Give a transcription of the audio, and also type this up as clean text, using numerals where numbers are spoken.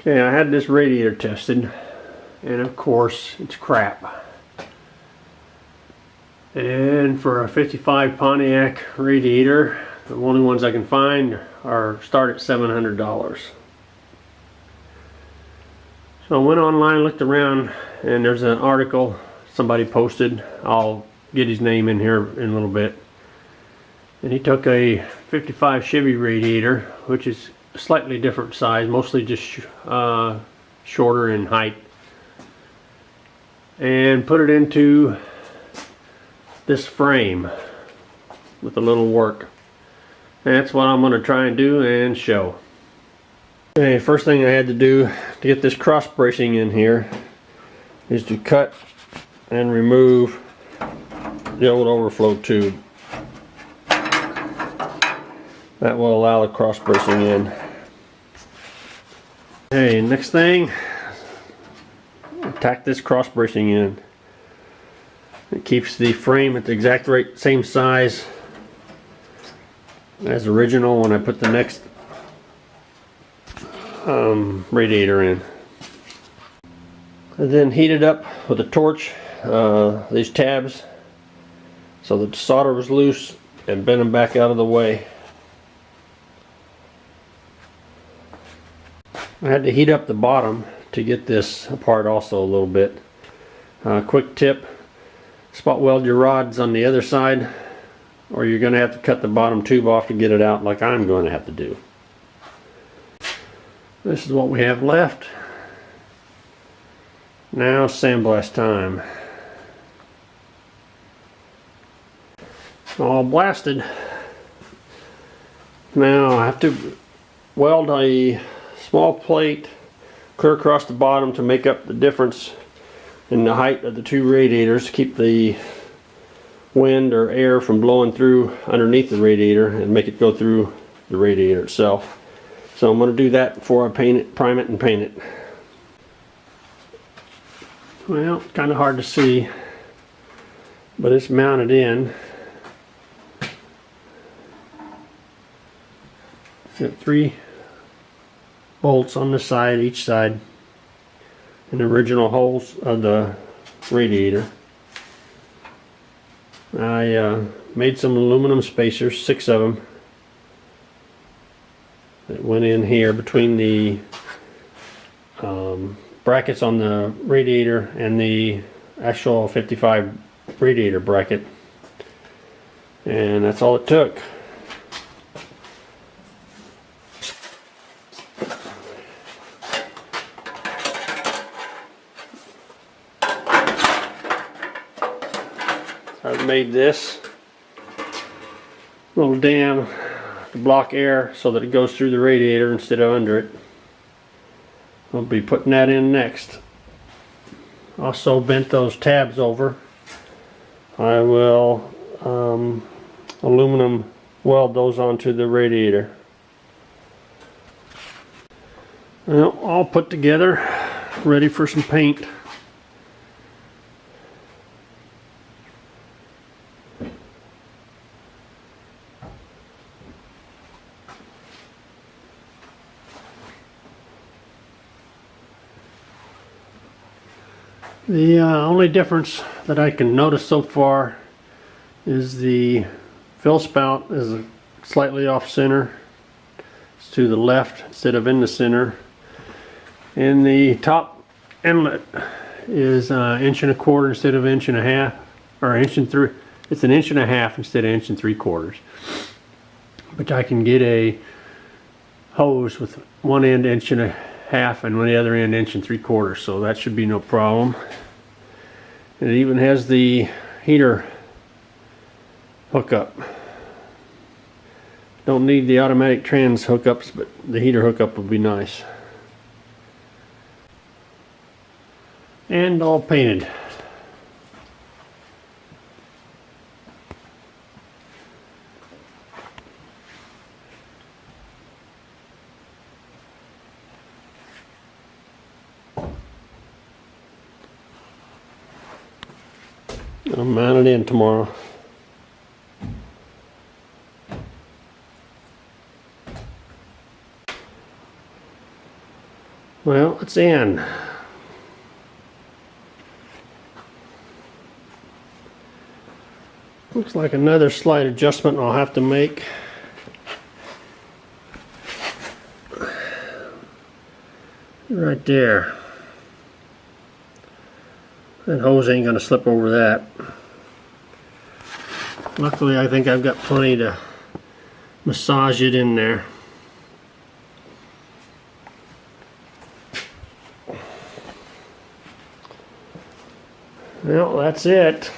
Okay, I had this radiator tested, and of course it's crap. And for a 55 Pontiac radiator, the only ones I can find start at $700. So I went online, looked around, and there's an article somebody posted. I'll get his name in here in a little bit. And he took a 55 Chevy radiator, which is a slightly different size, mostly just shorter in height, and put it into this frame with a little work. And that's what I'm going to try and do and show. Okay, first thing I had to do to get this cross bracing in here is to cut and remove the old overflow tube. That will allow the cross bracing in. Okay, next thing, tack this cross bracing in. It keeps the frame at the exact same size as original when I put the next radiator in. And then heat it up with a torch, these tabs, so that the solder was loose, and bend them back out of the way. I had to heat up the bottom to get this apart also a little bit. Quick tip, spot weld your rods on the other side, or you're going to have to cut the bottom tube off to get it out, like I'm going to have to do. This is what we have left. Now sandblast time. All blasted. Now I have to weld a small plate clear across the bottom to make up the difference in the height of the two radiators, keep the wind or air from blowing through underneath the radiator and make it go through the radiator itself. So I'm going to do that before I prime it and paint it. Well, it's kind of hard to see, but it's mounted in. It's got 3 bolts on the side, each side, and the original holes of the radiator. I made some aluminum spacers, 6 of them, that went in here between the brackets on the radiator and the actual 55 radiator bracket, and that's all it took. I've made this little dam to block air so that it goes through the radiator instead of under it. I'll be putting that in next. Also bent those tabs over. I will aluminum weld those onto the radiator. Well, all put together, ready for some paint. The only difference that I can notice so far is the fill spout is slightly off center. It's to the left instead of in the center. And the top inlet is 1.25 inches instead of 1.5 inches, or 1.3 inches. It's 1.5 inches instead of 1.75 inches. But I can get a hose with one end 1.5 inches and the other end 1.75 inches, so that should be no problem. It even has the heater hookup. Don't need the automatic trans hookups, but the heater hookup would be nice. And all painted. I'll mount it in tomorrow. Well, it's in. Looks like another slight adjustment I'll have to make. Right there. That hose ain't gonna slip over that. Luckily, I think I've got plenty to massage it in there. Well, that's it.